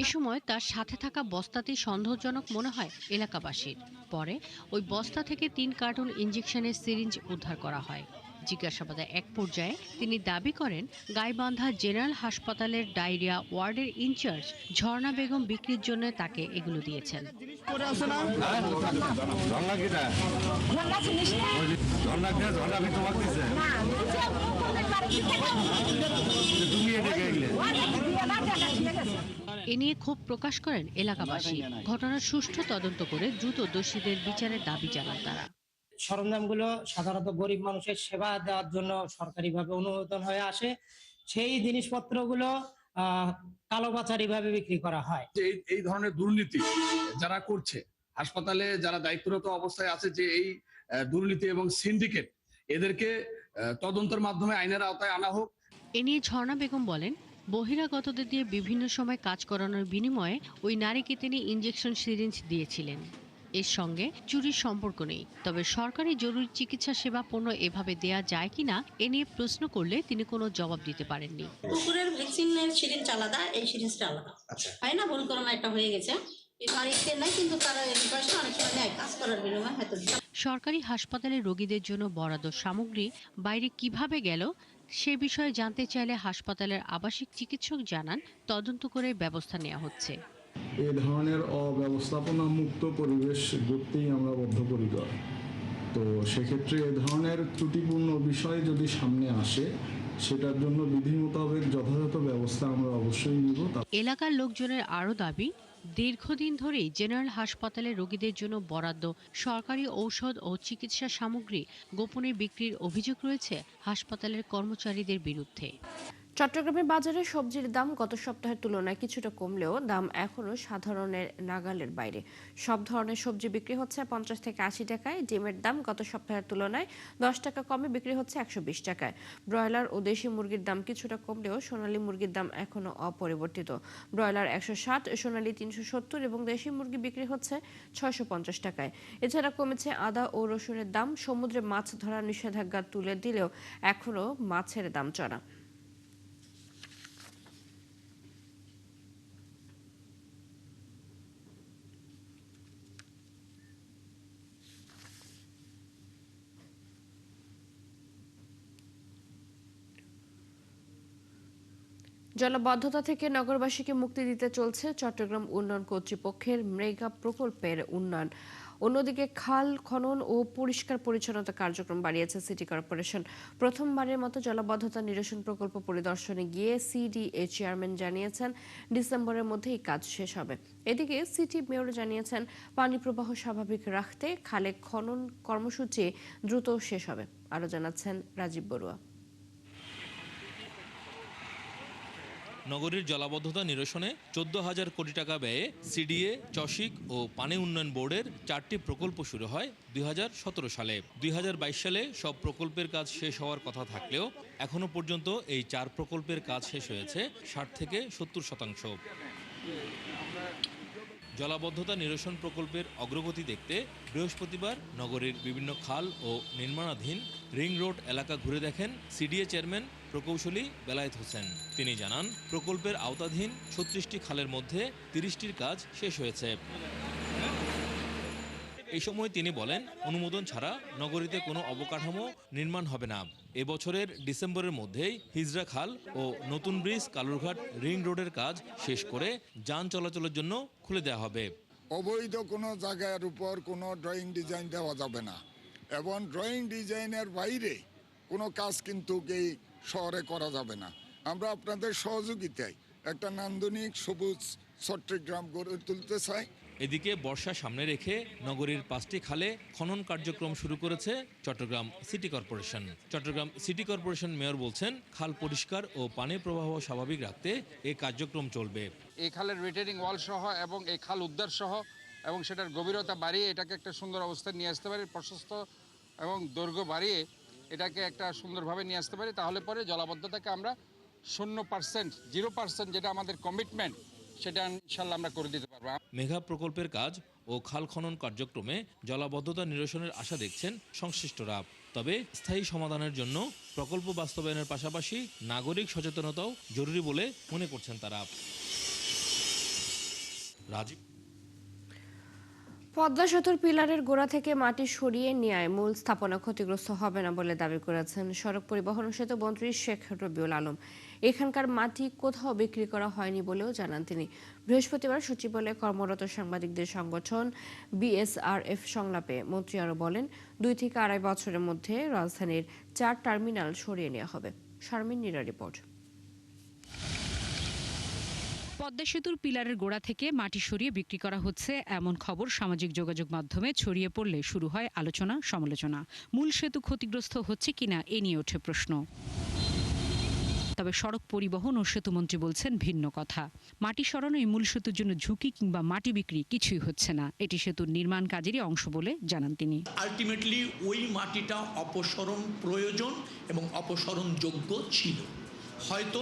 এ সময় তার সাথে থাকা বস্তাটি সন্দেহজনক মনে হয় এলাকাবাসীর। পরে ওই বস্তা থেকে 3 কার্টন ইনজেকশনের সিরিঞ্জ উদ্ধার করা হয়। জিজ্ঞাসাবাদে এক পর্যায়ে তিনি দাবি করেন গাইবান্ধা জেনারেল হাসপাতালের ডায়রিয়া ওয়ার্ডের ইনচার্জ ঝর্ণা বেগম বিক্রির জন্য তাকে এগুলো দিয়েছেন। এ নিয়ে ক্ষোভ প্রকাশ করেন এলাকাবাসী। ঘটনার সুষ্ঠু তদন্ত করে দ্রুত দোষীদের বিচারের দাবি জানান তারা। সরঞ্জামগুলো সাধারণত গরিব মানুষের সেবা দেওয়ার জন্য সরকারিভাবে অনুমোদন হয়ে আসে, সেই জিনিসপত্রগুলো কালোবাজারি ভাবে বিক্রি করা হয়। এই ধরনের দুর্নীতি যারা করছে, হাসপাতালে যারা দায়িত্বরত অবস্থায় আছে, যে এই দুর্নীতি এবং সিন্ডিকেট, এদেরকে তদন্তের মাধ্যমে আইনের আওতায় আনা হোক। এ নিয়ে ঝর্ণা বেগম বলেন, বহিরাগতদের দিয়ে বিভিন্ন সময় কাজ করানোর বিনিময়ে ওই নারীকে তিনি ইনজেকশন সিরিঞ্জ দিয়েছিলেন। এর সঙ্গে চুরির সম্পর্ক নেই। তবে সরকারি জরুরি চিকিৎসা সেবা পণ্য এভাবে দেয়া যায় কিনা এ নিয়ে প্রশ্ন করলে তিনি কোনো জবাব দিতে পারেননি। কুকুরের ভ্যাকসিনের সিরিঞ্জ আলাদা, এই সিরিঞ্জটা আলাদা। হয় না, ভুল করে একটা হয়ে গেছে, কিন্তু তারা অনেক সময় নেয় কাজ করার বিনিময়ে হয়তো। সরকারি হাসপাতালে রোগীদের জন্য বরাদ্দ সামগ্রী বাইরে কিভাবে গেল সে বিষয়ে জানতে চাইলে হাসপাতালের আবাসিক চিকিৎসক জানান, তদন্ত করে ব্যবস্থা নেওয়া হচ্ছে। এ ধরনের অব্যবস্থাপনা মুক্ত পরিবেশ গড়তেই আমরা বদ্ধপরিকর। তো সেক্ষেত্রে এ ধরনের ত্রুটিপূর্ণ বিষয় যদি সামনে আসে, সেটার জন্য বিধি মোতাবেক যথাযথ ব্যবস্থা আমরা অবশ্যই নিব। এলাকার লোকজনের আরও দাবি, দীর্ঘদিন ধরেই জেনারেল হাসপাতালে রোগীদের জন্য বরাদ্দ সরকারি ঔষধ ও চিকিৎসা সামগ্রী গোপনে বিক্রির অভিযোগ রয়েছে হাসপাতালের কর্মচারীদের বিরুদ্ধে। চট্টগ্রামের বাজারে সবজির দাম গত সপ্তাহের তুলনায় কিছুটা কমলেও দাম এখনও সাধারণের নাগালের বাইরে। সব ধরনের সবজি বিক্রি হচ্ছে 50 থেকে 80 টাকায়। ডিমের দাম গত সপ্তাহের তুলনায় 10 টাকা কমে বিক্রি হচ্ছে 120 টাকায়। ব্রয়লার ও দেশি মুরগির দাম কিছুটা কমলেও সোনালী মুরগির দাম এখনও অপরিবর্তিত। ব্রয়লার 160, সোনালী 370 এবং দেশি মুরগি বিক্রি হচ্ছে 650 টাকায়। এছাড়া কমেছে আদা ও রসুনের দাম। সমুদ্রে মাছ ধরার নিষেধাজ্ঞা তুলে দিলেও এখনও মাছের দাম চড়া। জলাবদ্ধতা থেকে নগরবাসীকে মুক্তি দিতে চলছে চট্টগ্রাম উন্নয়ন কর্তৃপক্ষের মেগা প্রকল্পের উন্নয়ন। অন্যদিকে খাল খনন ও পরিষ্কার পরিচ্ছন্নতা কার্যক্রম বাড়িয়েছে সিটি কর্পোরেশন। প্রথমবারের মতো জলাবদ্ধতা নিরসন প্রকল্প পরিদর্শনে গিয়ে সিডিএ চেয়ারম্যান জানিয়েছেন ডিসেম্বরের মধ্যে এই কাজ শেষ হবে। এদিকে সিটি মেয়র জানিয়েছেন পানি প্রবাহ স্বাভাবিক রাখতে খালে খনন কর্মসূচি দ্রুত শেষ হবে। আরও জানাচ্ছেন রাজীব বড়ুয়া। নগরীর জলাবদ্ধতা নিরসনে 14,000 কোটি টাকা ব্যয়ে সিডিএ, চসিক ও পানি উন্নয়ন বোর্ডের 4টি প্রকল্প শুরু হয় 2017 সালে। 2022 সালে সব প্রকল্পের কাজ শেষ হওয়ার কথা থাকলেও এখনো পর্যন্ত এই 4 প্রকল্পের কাজ শেষ হয়েছে 60 থেকে 70%। জলাবদ্ধতা নিরসন প্রকল্পের অগ্রগতি দেখতে বৃহস্পতিবার নগরীর বিভিন্ন খাল ও নির্মাণাধীন রিং রোড এলাকা ঘুরে দেখেন সিডিএ চেয়ারম্যান প্রকৌশলী বেলায়েত হোসেন। তিনি জানান, প্রকল্পের আওতাধীন 36টি খালের মধ্যে 30টির কাজ শেষ হয়েছে। এই সময় তিনি বলেন, অনুমোদন ছাড়া নগরীতে কোনো অবকাঠামো নির্মাণ হবে না। এবছরের ডিসেম্বরের মধ্যেই হিজরা খাল ও নতুন ব্রিজ কালুরঘাট রিং রোডের কাজ শেষ করে যান চলাচলের জন্য খুলে দেওয়া হবে। অবৈধ কোনো জায়গার উপর কোনো ড্রয়িং ডিজাইন দেওয়া যাবে না এবং ড্রয়িং ডিজাইনের বাইরে কোনো কাজ কিন্তু এই শহরে করা যাবে না। আমরা আপনাদের সহযোগিতায় একটা নান্দনিক সবুজ চট্টগ্রাম গড়ে তুলতে চাই। এদিকে বর্ষা সামনে রেখে নগরীর 5টি খালে খনন কার্যক্রম শুরু করেছে Chattogram city corporation. Chattogram city corporation mayor বলছেন, খাল পরিষ্কার ও পানির প্রবাহ স্বাভাবিক রাখতে এই কার্যক্রম চলবে। এই খালের রিটেনিং ওয়াল সহ এবং এই খাল উদ্ধার সহ এবং সেটার গভীরতা বাড়িয়ে এটাকে একটা সুন্দর অবস্থায় নিয়ে আসতে পারি, প্রশস্ত এবং দৈর্ঘ্য বাড়িয়ে এটাকে একটা সুন্দরভাবে নিয়ে আসতে পারি। তাহলে পরে জলাবদ্ধতাকে আমরা 0%, 0% যেটা আমাদের কমিটমেন্ট, সেটা ইনশাল্লাহ আমরা করে দিতে পারবো। মেঘা প্রকল্পের কাজ ও খাল খনন কার্যক্রমে জলাবদ্ধতা নিরসনের আশা দেখছেন সংশ্লিষ্টরা। তবে স্থায়ী সমাধানের জন্য প্রকল্প বাস্তবায়নের পাশাপাশি নাগরিক সচেতনতাও জরুরি বলে মনে করছেন তারা। রাজীব। পদ্মা সেতুর পিলারের গোড়া থেকে মাটি সরিয়ে নেওয়ায় মূল স্থাপনা ক্ষতিগ্রস্ত হবে না বলে দাবি করেছেন সড়ক পরিবহন ও সেতু মন্ত্রী শেখ রবিউল আলম। এখানকার মাটি কোথাও বিক্রি করা হয়নি বলেও জানান তিনি। বৃহস্পতিবার সচিবালয়ে কর্মরত সাংবাদিকদের সংগঠন বিএসআরএফ সংলাপে মন্ত্রী আরও বলেন, 2 থেকে 2.5 বছরের মধ্যে রাজধানীর 4 টার্মিনাল সরিয়ে নেওয়া হবে। শারমিন নীরা রিপোর্ট। পদ্মা সেতুর পিলারের গোড়া থেকে মাটি সরিয়ে বিক্রি করা হচ্ছে এমন খবর সামাজিক যোগাযোগ মাধ্যমে ছড়িয়ে পড়লে শুরু হয় আলোচনা সমালোচনা। মূল সেতু ক্ষতিগ্রস্ত হচ্ছে কিনা এ নিয়ে ওঠে প্রশ্ন। তবে সড়ক পরিবহন ও সেতুমন্ত্রী বলছেন ভিন্ন কথা। মাটি সরানোই মূল সেতুর জন্য ঝুঁকি কিংবা মাটি বিক্রি কিছুই হচ্ছে না। এটি সেতুর নির্মাণ কাজেরই অংশ বলে জানান তিনি। আলটিমেটলি ওই মাটিটা অপসারণ প্রয়োজন এবং অপসারণযোগ্য ছিল। হয়তো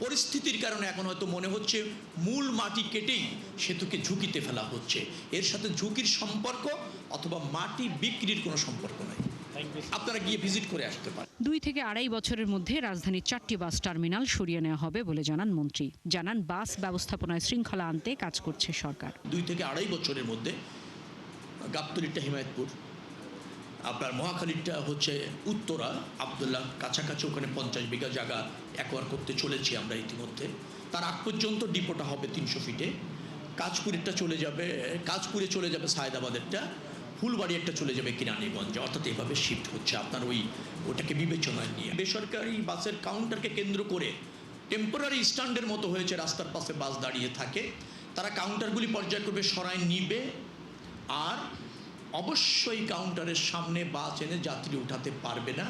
পরিস্থিতির কারণে এখন হয়তো মনে হচ্ছে মূল মাটি কেটেই সেতুকে ঝুঁকিতে ফেলা হচ্ছে। এর সাথে ঝুঁকির সম্পর্ক অথবা মাটি বিক্রির কোনো সম্পর্ক নাই। আপনারা গিয়ে ভিজিট করে আসতে পারেন। 2 থেকে 2.5 বছরের মধ্যে রাজধানীর 4টি বাস টার্মিনাল সরিয়ে নেওয়া হবে বলে জানান মন্ত্রী। জানান, বাস ব্যবস্থাপনায় শৃঙ্খলা আনতে কাজ করছে সরকার। 2 থেকে 2.5 বছরের মধ্যে গাবতলী হিমায়তপুর, আপনার মহাখালীরটা হচ্ছে উত্তরা আব্দুল্লাহ কাছাকাছি, ওখানে 50 বিঘা জায়গা অ্যাকোয়ার করতে চলেছি আমরা ইতিমধ্যে। তার আগ পর্যন্ত ডিপোটা হবে 300 ফিটে। কাজপুরেরটা কাজপুরে চলে যাবে সায়দাবাদেরটা, ফুলবাড়ি একটা চলে যাবে কিরানীগঞ্জে, অর্থাৎ এভাবে শিফট হচ্ছে আপনার ওটাকে বিবেচনায় নিয়ে। বেসরকারি বাসের কাউন্টারকে কেন্দ্র করে টেম্পোরারি স্ট্যান্ডের মতো হয়েছে, রাস্তার পাশে বাস দাঁড়িয়ে থাকে, তারা কাউন্টারগুলি পর্যায়ক্রমে সরায় নিবে, আর অবশ্যই কাউন্টারের সামনে বাস এনে যাত্রী উঠাতে পারবে না।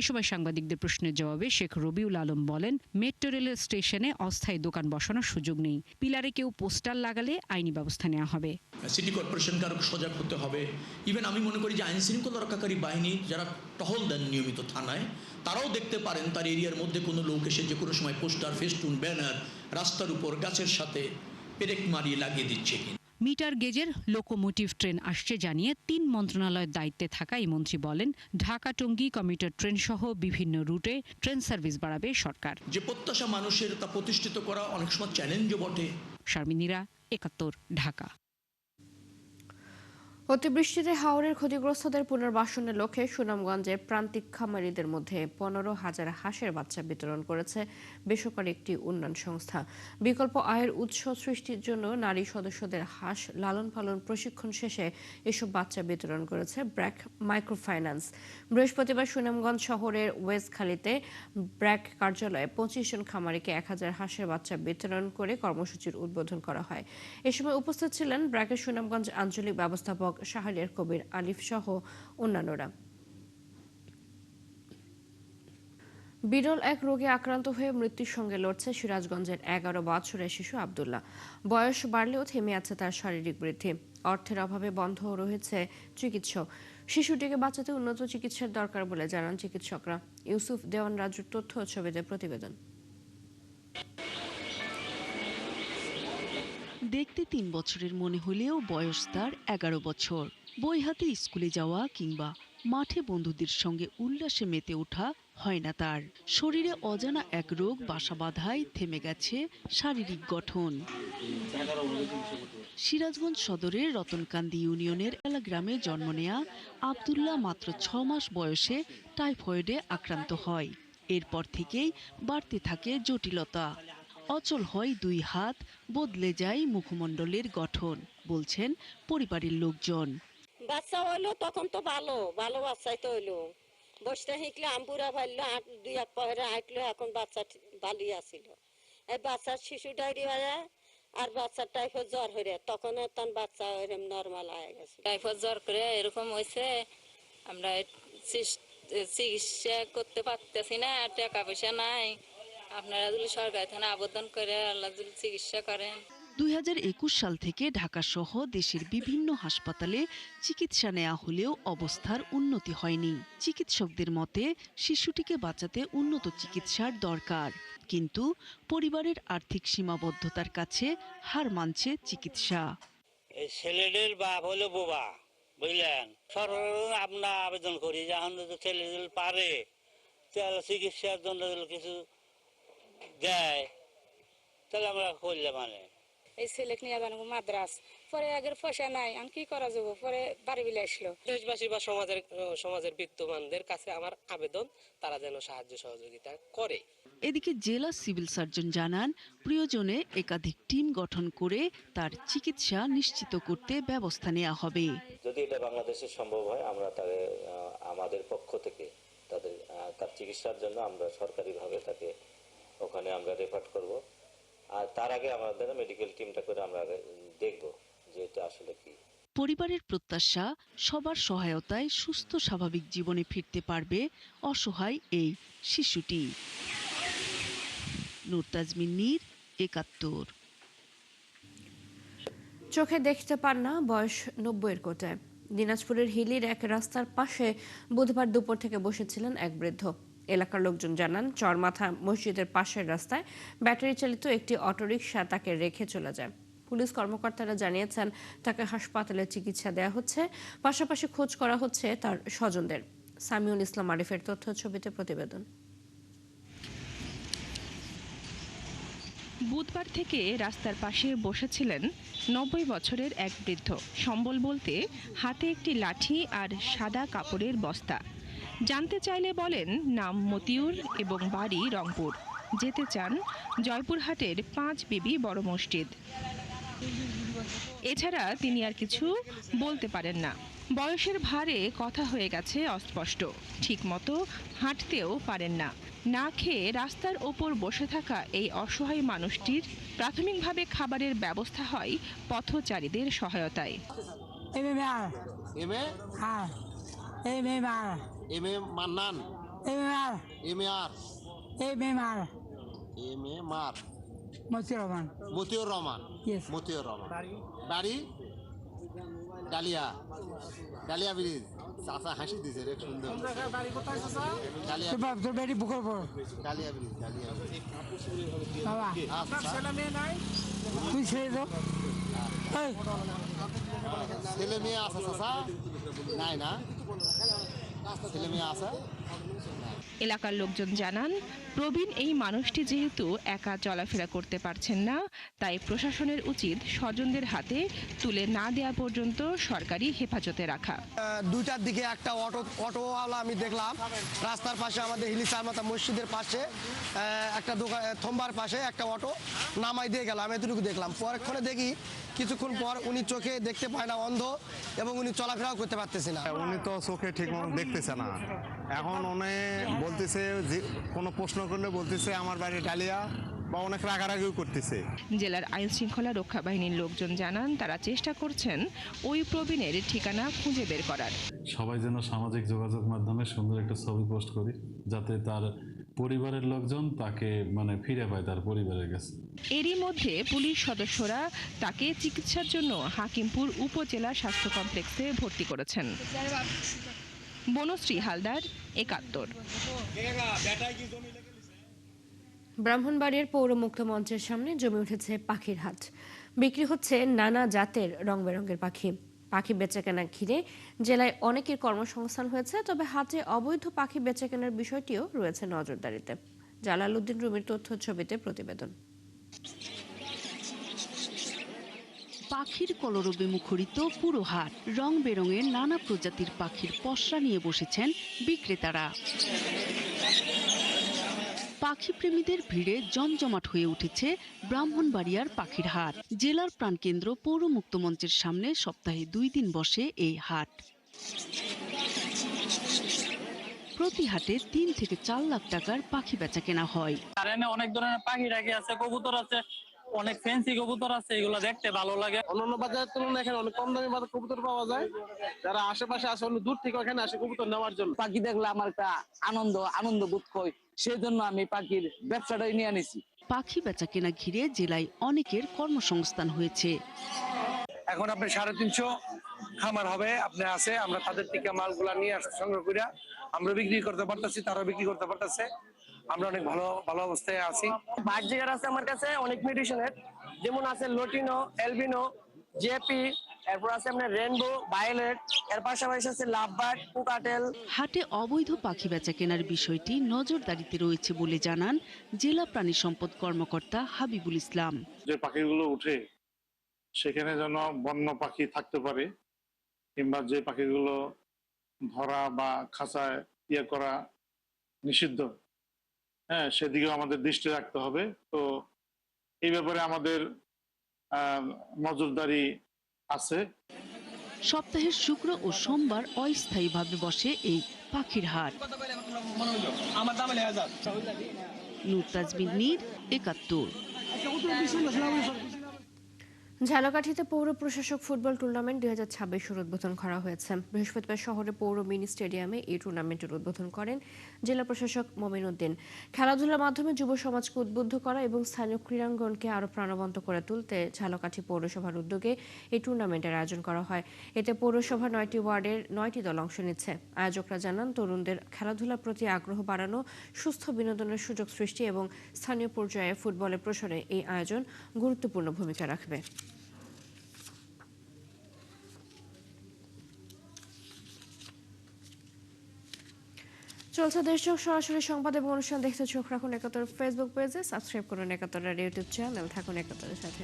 এ সময় সাংবাদিকদের প্রশ্নের জবাবে শেখ রবিউল আলম বলেন, মেট্রো রেলের স্টেশনে অস্থায়ী দোকান বসানোর সুযোগ নেই। পিলারে কেউ পোস্টার লাগালে আইনি ব্যবস্থা নেওয়া হবে। সিটি কর্পোরেশনকে আরো সজাগ হতে হবে। ইভেন আমি মনে করি যে আইন শৃঙ্খলা রক্ষাকারী বাহিনী যারা টহল দেন নিয়মিত থানায়, তারাও দেখতে পারেন তার এরিয়ার মধ্যে কোনো লোক এসে যে কোনো সময় পোস্টার, ফেস্টুন, ব্যানার রাস্তার উপর গাছের সাথে পেরেক মারিয়ে লাগিয়ে দিচ্ছে কিনা। মিটার গেজের লোকোমোটিভ ট্রেন আসছে জানিয়ে 3 মন্ত্রণালয়ের দায়িত্বে থাকা এই মন্ত্রী বলেন, ঢাকা টঙ্গী কমিউটার ট্রেন সহ বিভিন্ন রুটে ট্রেন সার্ভিস বাড়াবে সরকার। যে প্রত্যাশা মানুষের, তা প্রতিষ্ঠিত করা অনেক সময় চ্যালেঞ্জও বটে। শারমিনীরা, 71, ঢাকা। অতিবৃষ্টিতে হাওরের ক্ষতিগ্রস্তদের পুনর্বাসনের লক্ষ্যে সুনামগঞ্জের প্রান্তিক খামারিদের মধ্যে 15,000 হাঁসের বাচ্চা বিতরণ করেছে বেসরকারি একটি উন্নয়ন সংস্থা। বিকল্প আয়ের উৎস সৃষ্টির জন্য নারী সদস্যদের হাঁস লালন পালন প্রশিক্ষণ শেষে এসব বাচ্চা বিতরণ করেছে ব্র্যাক মাইক্রোফাইন্যান্স। বৃহস্পতিবার সুনামগঞ্জ শহরের ওয়েস্টখালীতে ব্র্যাক কার্যালয়ে 25 জন খামারিকে 1000 হাঁসের বাচ্চা বিতরণ করে কর্মসূচির উদ্বোধন করা হয়। এ সময় উপস্থিত ছিলেন ব্র্যাকের সুনামগঞ্জ আঞ্চলিক ব্যবস্থাপক শাহরিয়ার কবির আলিফ সহ অন্যান্যরা। বিরল এক রোগে আক্রান্ত হয়ে মৃত্যুর সঙ্গে লড়ছে সিরাজগঞ্জের 11 বছরের শিশু আব্দুল্লাহ। বয়স বাড়লেও থেমে আছে তার শারীরিক বৃদ্ধি। অর্থের অভাবে বন্ধ রয়েছে চিকিৎসা। শিশুটিকে বাঁচাতে উন্নত চিকিৎসার দরকার বলে জানান চিকিৎসকরা। ইউসুফ দেওয়ান রাজুর তথ্য ও ছবিতে প্রতিবেদন। দেখতে 3 বছরের মনে হলেও বয়স তার 11 বছর। বই হাতে স্কুলে যাওয়া কিংবা মাঠে বন্ধুদের সঙ্গে উল্লাসে মেতে ওঠা হয় না তার। শরীরে অজানা এক রোগ বাসা বাঁধায় থেমে গেছে শারীরিক গঠন। সিরাজগঞ্জ সদরের রতনকান্দি ইউনিয়নের এলা গ্রামে জন্ম নেয়া আব্দুল্লাহ মাত্র 6 মাস বয়সে টাইফয়েডে আক্রান্ত হয়। এরপর থেকেই বাড়তে থাকে জটিলতা। অচল হয় 2 হাত, বদলে যায় মুখমণ্ডলের গঠন, বলছেন পরিবারের লোকজন। বাচ্চা হইলো তখন তো ভালো বাচ্চাই তো হইলো, বসতে শিখলে আমপুরা ভাইলো, 2-1 পরে হাঁটলো, এখন বাচ্চা ভালোই আসিল। এই বাচ্চার শিশু ডায়রি হয় আর বাচ্চার টাইফয়েড জ্বর হয়ে, তখন তখন বাচ্চা এরকম নর্মাল হয়ে গেছে। টাইফয়েড জ্বর করে এরকম হয়েছে, আমরা চিকিৎসা করতে পারতেছি না, টাকা পয়সা নাই। আপনারা যদি সরকারি থানায় আবেদন করে আল্লাহ যদি চিকিৎসা করেন। 2021 সাল থেকে ঢাকা সহ দেশের বিভিন্ন হাসপাতালে চিকিৎসা নেওয়া হলেও অবস্থার উন্নতি হয়নি। চিকিৎসকদের মতে শিশুটিকে বাঁচাতে উন্নত চিকিৎসার দরকার, কিন্তু পরিবারের আর্থিক সীমাবদ্ধতার কাছে হার মানছে চিকিৎসা। এই ছেলেদের বাপ হলো বোবা, বুঝলেন, সরকার আমরা আবেদন করি যখন ছেলেদের পারে চিকিৎসার জন্য কিছু দেয়, তাহলে আমরা করলে মানে এই ছেলেকে নিয়ে যাবো মাদ্রাস, পরে আগের পয়সা নাই, আমি কি করা যাবো, পরে বাড়ি বিলে আসলো। দেশবাসী বা সমাজের বিত্তমানদের কাছে আমার আবেদন, তারা যেন সাহায্য সহযোগিতা করে। এদিকে জেলা সিভিল সার্জন জানান, প্রয়োজনে একাধিক টিম গঠন করে তার চিকিৎসা নিশ্চিত করতে ব্যবস্থা নেওয়া হবে। যদি এটা বাংলাদেশে সম্ভব হয়, আমরা আমাদের পক্ষ থেকে তার চিকিৎসার জন্য আমরা সরকারিভাবে তাকে ওখানে আমরা রেফার করব। আর তার আগে আমাদের মেডিকেল টিমটা করে আমরা দেখব যে এটা আসলে কি। পরিবারের প্রত্যাশা, সবার সহায়তায় সুস্থ স্বাভাবিক জীবনে ফিরতে পারবে অসহায় এই শিশুটি। নূর তাজমিন নীর, 71। চোখে দেখতে পান না, বয়স 90-এর কোটায়। দিনাজপুরের হিলির এক রাস্তার পাশে বুধবার দুপুর থেকে বসেছিলেন এক বৃদ্ধ। এলাকার লোকজন জানান, চরমাথা মসজিদের পাশের রাস্তায় ব্যাটারি চালিত একটি অটোরিকশা তাকে রেখে চলে যায়। পুলিশ কর্মকর্তারা জানিয়েছেন, তাকে হাসপাতালে চিকিৎসা দেওয়া হচ্ছে, পাশাপাশি খোঁজ করা হচ্ছে তার স্বজনদের। সামিউল ইসলাম আরিফের তথ্য ছবিতে প্রতিবেদন। বুধবার থেকে রাস্তার পাশে বসেছিলেন ৯০ বছরের এক বৃদ্ধ। সম্বল বলতে হাতে একটি লাঠি আর সাদা কাপড়ের বস্তা। জানতে চাইলে বলেন নাম মতিউর এবং বাড়ি রংপুর। যেতে চান জয়পুরহাটের ৫ বিবি বড় মসজিদ। এছাড়া তিনি আর কিছু বলতে পারেন না। বয়সের ভারে কথা হয়ে গেছে অস্পষ্ট, ঠিকমতো হাঁটতেও পারেন না। না খেয়ে রাস্তার ওপর বসে থাকা এই অসহায় মানুষটির প্রাথমিকভাবে খাবারের ব্যবস্থা হয় পথচারীদের সহায়তায়। মতিউর রহমান বাড়ি ডালিয়া ব্রিজ। চাচা হাসি দিছে রে, সুন্দর। Dahlia bridge. ছেলে মেয়ে আছে চাচা? নাই না, ছেলে মেয়ে আছে। এলাকার লোকজন জানান, প্রবীণ এই মানুষটি যেহেতু একা চলাফেরা করতে পারছেন না, তাই প্রশাসনের উচিত স্বজনদের হাতে তুলে না দেওয়া পর্যন্ত সরকারি হেফাজতে রাখা। 2টার দিকে একটা অটোওয়ালা আমি দেখলাম রাস্তার পাশে, আমাদের হিলি চারমাথা মসজিদের পাশে একটা দোকান থম্বার পাশে একটা অটো নামাই দিয়ে গেল। আমি এতটুকু দেখলাম। পরক্ষণে দেখি কিছুক্ষণ পর উনি চোখে দেখতে পায় না, অন্ধ, এবং উনি চলাফেরাও করতে পারতেছে না। উনি তো চোখে ঠিক মতো দেখতেছে না। এখন উনি বলতেছে, যে কোনো প্রশ্ন করলে বলতেছে আমার বাড়ি ডালিয়া, বা অনেক রাগারাগিও করতেছে। জেলার আইন শৃঙ্খলা রক্ষা বাহিনীর লোকজন জানান, তারা চেষ্টা করছেন ওই প্রবীণের ঠিকানা খুঁজে বের করার। সবাই যেন সামাজিক যোগাযোগ মাধ্যমে সুন্দর একটা ছবি পোস্ট করি, যাতে তার পরিবারের লোকজন তাকে ফিরে পায় তার পরিবারের কাছে। এরই মধ্যে পুলিশ সদস্যরা তাকে চিকিৎসার জন্য হাকিমপুর উপজেলা স্বাস্থ্য কমপ্লেক্সে ভর্তি করেছেন। বনশ্রী হালদার, ৭১। ব্রাহ্মণবাড়িয়ার পৌর মুক্ত মঞ্চের সামনে জমে উঠেছে পাখির হাট। বিক্রি হচ্ছে নানা জাতের রং বেরঙের পাখি। পাখি বেচাকেনা ঘিরে জেলায় অনেকের কর্মসংস্থান হয়েছে, তবে হাটে অবৈধ পাখি বেচাকেনার বিষয়টিও রয়েছে নজরদারিতে। জালাল উদ্দিন রুমির তথ্য ছবিতে প্রতিবেদন। পাখির কলরবে মুখরিত পুরো হাট। রং বেরঙের নানা প্রজাতির পাখির পসরা নিয়ে বসেছেন বিক্রেতারা। পাখি প্রেমীদের ভিড়ে জমজমাট হয়ে উঠেছে ব্রাহ্মণবাড়িয়ার পাখির হাট। জেলার প্রাণকেন্দ্র পৌর মুক্ত মঞ্চের সামনে সপ্তাহে 2 দিন বসে এই হাট। প্রতি হাটে 3 থেকে 4 লাখ টাকার পাখি বেচা কেনা হয়। অনেক ধরনের পাখি রাখি আছে, কবুতর আছে, অনেক ফ্যান্সি কবুতর আছে, এগুলো দেখতে ভালো লাগে। অন্যান্য বাজারের তুলনায় এখানে অনেক কম দামে কবুতর পাওয়া যায়। যারা আশেপাশে আসে অনেক দূর থেকে এখানে আসে কবুতর নেওয়ার জন্য। পাখি দেখলে আমার একটা আনন্দ বোধ হয়, সেই জন্য আমি পাখির ব্যবসাটাই নিয়ে আনিছি। পাখি বেচা কেনা ঘিরে জেলায় অনেকের কর্মসংস্থান হয়েছে। এখন আপনি 350 খামার হবে, আপনি আছে, আমরা তাদের থেকে মালগুলা নিয়ে আসতে সংগ্রহ করে আমরা বিক্রি করতে পারতেছি, তারাও বিক্রি করতে পারতেছে। আমরা অনেক ভালো অবস্থায় আছি। বার্জিগার আছে আমার কাছে অনেক মেডিসিনের, যেমন আছে লটিনো, এলবিনো, জেপি, এরপর আছে আপনার রেনবো, ভায়োলেট, এর পাশাপাশি আছে লাভবার্ড, কোকাটেল। হাটে অবৈধ পাখি বেচা কেনার বিষয়টি নজরদারিতে রয়েছে বলে জানান জেলা প্রাণী সম্পদ কর্মকর্তা হাবিবুল ইসলাম। যে পাখিগুলো উঠে সেখানে যেন বন্য পাখি থাকতে পারে, কিংবা যে পাখিগুলো ধরা বা খাঁচায় করা নিষিদ্ধ, সেদিকেও আমাদের দৃষ্টি রাখতে হবে। তো এই ব্যাপারে আমাদের নজরদারি আছে। সপ্তাহের শুক্র ও সোমবার অস্থায়ীভাবে বসে এই পাখির হাট। নূর তাজমিন মীর, ৭১। ঝালকাঠিতে পৌর প্রশাসক ফুটবল টুর্নামেন্ট 2026 উদ্বোধন করা হয়েছে। বৃহস্পতিবার শহরে পৌর মিনি স্টেডিয়ামে এই টুর্নামেন্টের উদ্বোধন করেন জেলা প্রশাসক মমিন উদ্দিন। খেলাধুলার মাধ্যমে যুব সমাজকে উদ্বুদ্ধ করা এবং স্থানীয় ক্রীড়াঙ্গনকে আরও প্রাণবন্ত করে তুলতে ঝালকাঠি পৌরসভার উদ্যোগে এই টুর্নামেন্টের আয়োজন করা হয়। এতে পৌরসভার 9টি ওয়ার্ডের 9টি দল অংশ নিচ্ছে। আয়োজকরা জানান, তরুণদের খেলাধুলার প্রতি আগ্রহ বাড়ানো, সুস্থ বিনোদনের সুযোগ সৃষ্টি এবং স্থানীয় পর্যায়ে ফুটবলের প্রসারে এই আয়োজন গুরুত্বপূর্ণ ভূমিকা রাখবে। চলছে দেশজোগ সরাসরি সংবাদ এবং অনুষ্ঠান দেখতে চোখ রাখুন ৭১ ফেসবুক পেজে, সাবস্ক্রাইব করুন ৭১ ইউটিউব চ্যানেল, থাকুন ৭১-এর সাথে।